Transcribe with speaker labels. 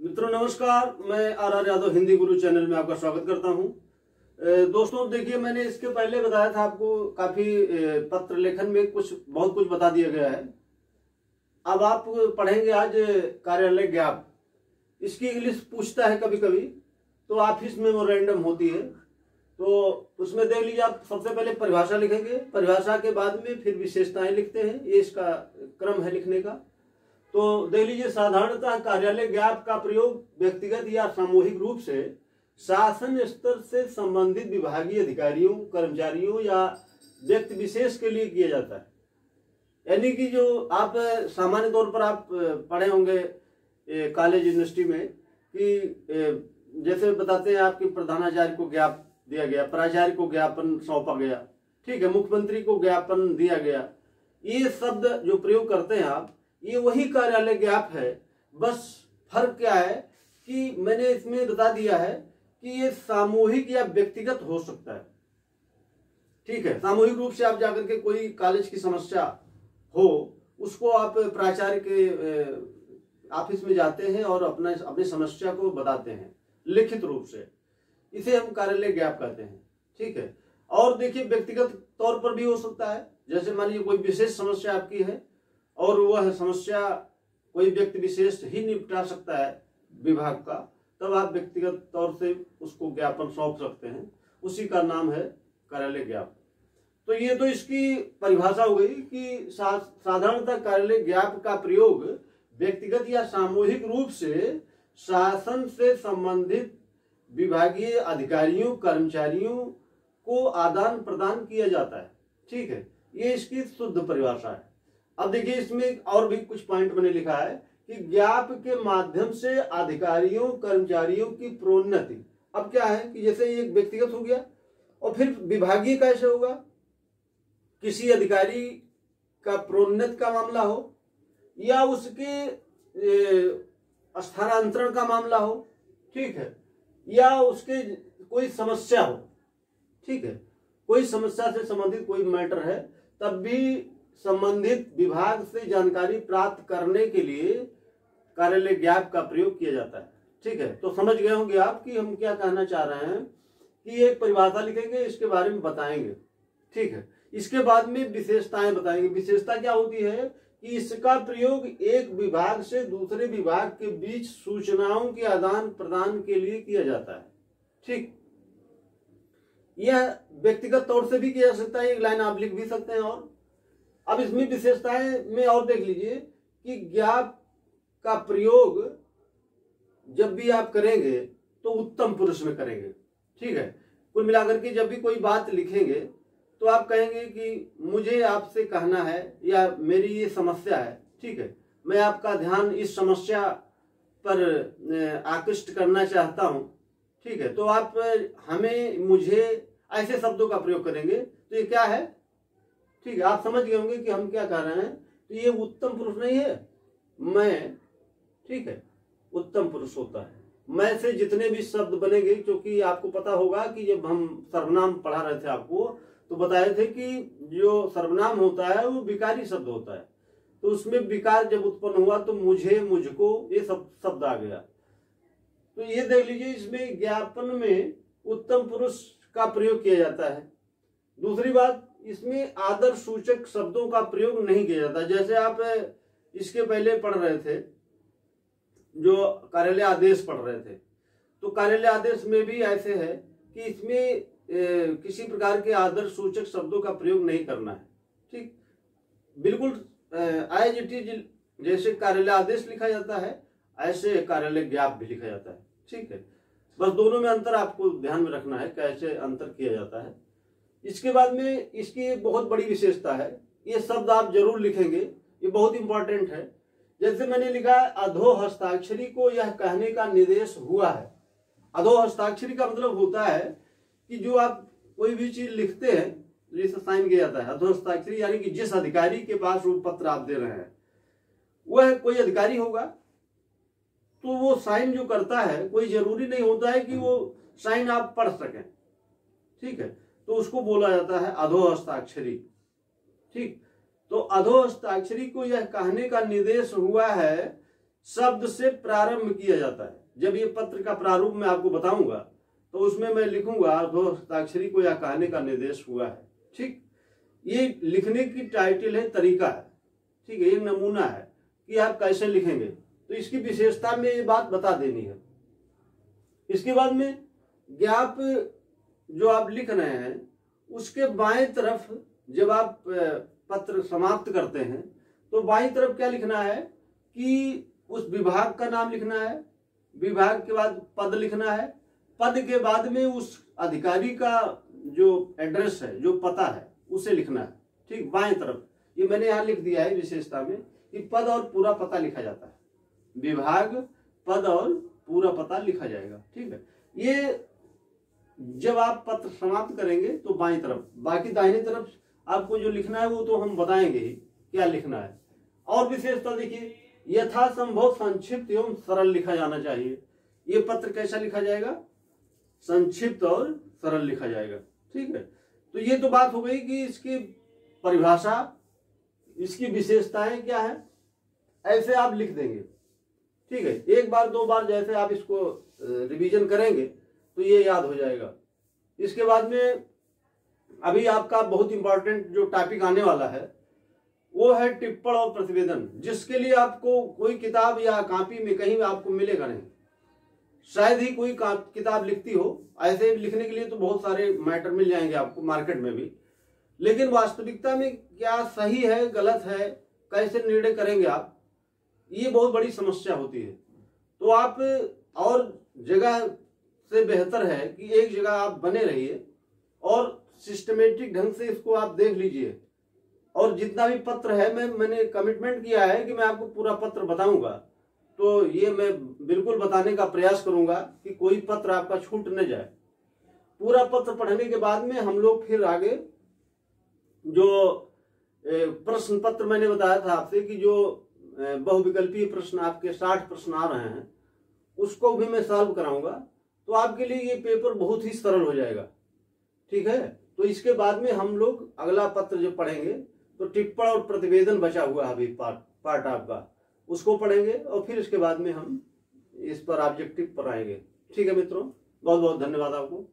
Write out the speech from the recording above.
Speaker 1: मित्रों नमस्कार, मैं are Yadav Hindi Guru channel में आपका स्वागत करता हूं। दोस्तों देखिए, मैंने इसके पहले बताया था आपको, काफी पत्र लेखन में बहुत कुछ बता दिया गया है। अब आप पढ़ेंगे आज कार्यालय ज्ञाप। इसकी इंग्लिश पूछता है कभी कभी, तो ऑफिस मेमोरेंडम होती है, तो उसमें देख लीजिए। आप सबसे पहले परिभाषा लिखेंगे, परिभाषा के बाद में फिर विशेषताएं लिखते हैं, ये इसका क्रम है लिखने का। तो देख लीजिए, साधारणतः कार्यालय ज्ञाप का प्रयोग व्यक्तिगत या सामूहिक रूप से शासन स्तर से संबंधित विभागीय अधिकारियों, कर्मचारियों या व्यक्ति विशेष के लिए किया जाता है। यानी कि जो आप सामान्य तौर पर आप पढ़े होंगे कॉलेज यूनिवर्सिटी में कि जैसे बताते हैं आपके प्रधानाचार्य को ज्ञाप दिया गया, प्राचार्य को ज्ञापन सौंपा गया, ठीक है, मुख्यमंत्री को ज्ञापन दिया गया। ये शब्द जो प्रयोग करते हैं आप, ये वही कार्यालय ज्ञाप है। बस फर्क क्या है कि मैंने इसमें बता दिया है कि ये सामूहिक या व्यक्तिगत हो सकता है, ठीक है। सामूहिक रूप से आप जाकर के कोई कॉलेज की समस्या हो, उसको आप प्राचार्य के ऑफिस में जाते हैं और अपनी समस्या को बताते हैं लिखित रूप से, इसे हम कार्यालय ज्ञाप कहते हैं, ठीक है। और देखिए, व्यक्तिगत तौर पर भी हो सकता है। जैसे मान लीजिए कोई विशेष समस्या आपकी है और वह समस्या कोई व्यक्ति विशेष ही निपटा सकता है विभाग का, तब आप व्यक्तिगत तौर से उसको ज्ञापन सौंप सकते हैं, उसी का नाम है कार्यालय ज्ञाप। तो ये तो इसकी परिभाषा हो गई कि साधारणतः कार्यालय ज्ञाप का प्रयोग व्यक्तिगत या सामूहिक रूप से शासन से संबंधित विभागीय अधिकारियों, कर्मचारियों को आदान प्रदान किया जाता है, ठीक है। ये इसकी शुद्ध परिभाषा है। अब देखिए, इसमें और भी कुछ पॉइंट मैंने लिखा है कि ज्ञाप के माध्यम से अधिकारियों, कर्मचारियों की प्रोन्नति। अब क्या है कि जैसे एक व्यक्तिगत हो गया और फिर विभागीय कैसे होगा? किसी अधिकारी का प्रोन्नति का मामला हो या उसके स्थानांतरण का मामला हो, ठीक है, या उसके कोई समस्या हो, ठीक है, कोई समस्या से संबंधित कोई मैटर है, तब भी संबंधित विभाग से जानकारी प्राप्त करने के लिए कार्यालय ज्ञाप का प्रयोग किया जाता है, ठीक है। तो समझ गए होंगे आप कि हम क्या कहना चाह रहे हैं कि एक परिभाषा लिखेंगे, इसके बारे में बताएंगे, ठीक है। इसके बाद में विशेषताएं बताएंगे। विशेषता क्या होती है कि इसका प्रयोग एक विभाग से दूसरे विभाग के बीच सूचनाओं के आदान प्रदान के लिए किया जाता है, ठीक। यह व्यक्तिगत तौर से भी किया जा सकता है, एक लाइन आप लिख भी सकते हैं। और अब इसमें विशेषताएं में और देख लीजिए कि ज्ञाप का प्रयोग जब भी आप करेंगे तो उत्तम पुरुष में करेंगे, ठीक है। कुल मिलाकर के जब भी कोई बात लिखेंगे तो आप कहेंगे कि मुझे आपसे कहना है या मेरी ये समस्या है, ठीक है, मैं आपका ध्यान इस समस्या पर आकृष्ट करना चाहता हूं, ठीक है। तो आप मुझे ऐसे शब्दों का प्रयोग करेंगे, तो ये क्या है, ठीक है, आप समझ गए होंगे कि हम क्या कह रहे हैं। तो ये उत्तम पुरुष नहीं है, मैं, ठीक है, उत्तम पुरुष होता है। मैं से जितने भी शब्द बनेंगे, क्योंकि आपको पता होगा कि जब हम सर्वनाम पढ़ा रहे थे आपको, तो बताए थे कि जो सर्वनाम होता है वो विकारी शब्द होता है। तो उसमें विकार जब उत्पन्न हुआ तो मुझे, मुझको, ये सब शब्द आ गया। तो ये देख लीजिए, इसमें ज्ञापन में उत्तम पुरुष का प्रयोग किया जाता है। दूसरी बात, इसमें आदर सूचक शब्दों का प्रयोग नहीं किया जाता। जैसे आप इसके पहले पढ़ रहे थे, जो कार्यालय आदेश पढ़ रहे थे, तो कार्यालय आदेश में भी ऐसे है कि इसमें किसी प्रकार के आदर सूचक शब्दों का प्रयोग नहीं करना है, ठीक। बिल्कुल एज इट इज, जैसे कार्यालय आदेश लिखा जाता है ऐसे कार्यालय ज्ञाप भी लिखा जाता है, ठीक है। बस दोनों में अंतर आपको ध्यान में रखना है, कैसे अंतर किया जाता है। इसके बाद में इसकी एक बहुत बड़ी विशेषता है, ये शब्द आप जरूर लिखेंगे, ये बहुत इंपॉर्टेंट है। जैसे मैंने लिखा है, अधो हस्ताक्षरी को यह कहने का निर्देश हुआ है। अधो हस्ताक्षरी का मतलब होता है कि जो आप कोई भी चीज लिखते हैं जिसे साइन किया जाता है, अधो हस्ताक्षरी, यानी कि जिस अधिकारी के पास वो पत्र आप दे रहे हैं वह कोई अधिकारी होगा, तो वो साइन जो करता है, कोई जरूरी नहीं होता है कि वो साइन आप पढ़ सकें, ठीक है, तो उसको बोला जाता है अधो हस्ताक्षरी, ठीक। तो अधो हस्ताक्षरी को यह कहने का निर्देश हुआ है शब्द से प्रारंभ किया जाता है। जब ये पत्र का प्रारूप मैं आपको बताऊंगा तो उसमें मैं लिखूंगा दो हस्ताक्षरी को यह कहने का निर्देश हुआ है। ठीक, ये लिखने की टाइटल है, तरीका है। ठीक है, ये नमूना है कि आप कैसे लिखेंगे। तो इसकी विशेषता में ये बात बता देनी है। इसके बाद में ज्ञाप जो आप लिख रहे हैं उसके बाएं तरफ जब आप पत्र समाप्त करते हैं तो बाईं तरफ क्या लिखना है कि उस विभाग का नाम लिखना है, विभाग के बाद पद लिखना है, पद के बाद में उस अधिकारी का जो एड्रेस है, जो पता है, उसे लिखना है। ठीक, बाएं तरफ ये मैंने यहाँ लिख दिया है विशेषता में कि पद और पूरा पता लिखा जाता है। विभाग, पद और पूरा पता लिखा जाएगा। ठीक है, ये जब आप पत्र समाप्त करेंगे तो बाईं तरफ, बाकी दाहिनी तरफ आपको जो लिखना है वो तो हम बताएंगे ही क्या लिखना है। और विशेषता देखिए, यथासंभव संक्षिप्त एवं सरल लिखा जाना चाहिए। ये पत्र कैसा लिखा जाएगा? संक्षिप्त और सरल लिखा जाएगा। ठीक है, तो ये तो बात हो गई कि इसकी परिभाषा, इसकी विशेषताएं क्या है, ऐसे आप लिख देंगे। ठीक है, एक बार दो बार जैसे आप इसको रिवीजन करेंगे तो ये याद हो जाएगा। इसके बाद में अभी आपका बहुत इंपॉर्टेंट जो टॉपिक आने वाला है वो है टिप्पण और प्रतिवेदन, जिसके लिए आपको कोई किताब या कॉपी में कहीं आपको मिलेगा नहीं। शायद ही कोई किताब लिखती हो। ऐसे लिखने के लिए तो बहुत सारे मैटर मिल जाएंगे आपको मार्केट में भी, लेकिन वास्तविकता में क्या सही है, गलत है, कैसे निर्णय करेंगे आप, ये बहुत बड़ी समस्या होती है। तो आप और जगह से बेहतर है कि एक जगह आप बने रहिए और सिस्टमेटिक ढंग से इसको आप देख लीजिए। और जितना भी पत्र है, मैंने कमिटमेंट किया है कि मैं आपको पूरा पत्र बताऊंगा, तो ये मैं बिल्कुल बताने का प्रयास करूंगा कि कोई पत्र आपका छूट न जाए। पूरा पत्र पढ़ने के बाद में हम लोग फिर आगे जो प्रश्न पत्र मैंने बताया था आपसे कि जो बहुविकल्पीय प्रश्न आपके 60 प्रश्न आ रहे हैं उसको भी मैं सॉल्व कराऊंगा। तो आपके लिए ये पेपर बहुत ही सरल हो जाएगा। ठीक है, तो इसके बाद में हम लोग अगला पत्र जब पढ़ेंगे तो टिप्पण और प्रतिवेदन बचा हुआ है अभी पार्ट आपका, उसको पढ़ेंगे और फिर इसके बाद में हम इस पर ऑब्जेक्टिव पर आएंगे। ठीक है मित्रों, बहुत बहुत धन्यवाद आपको।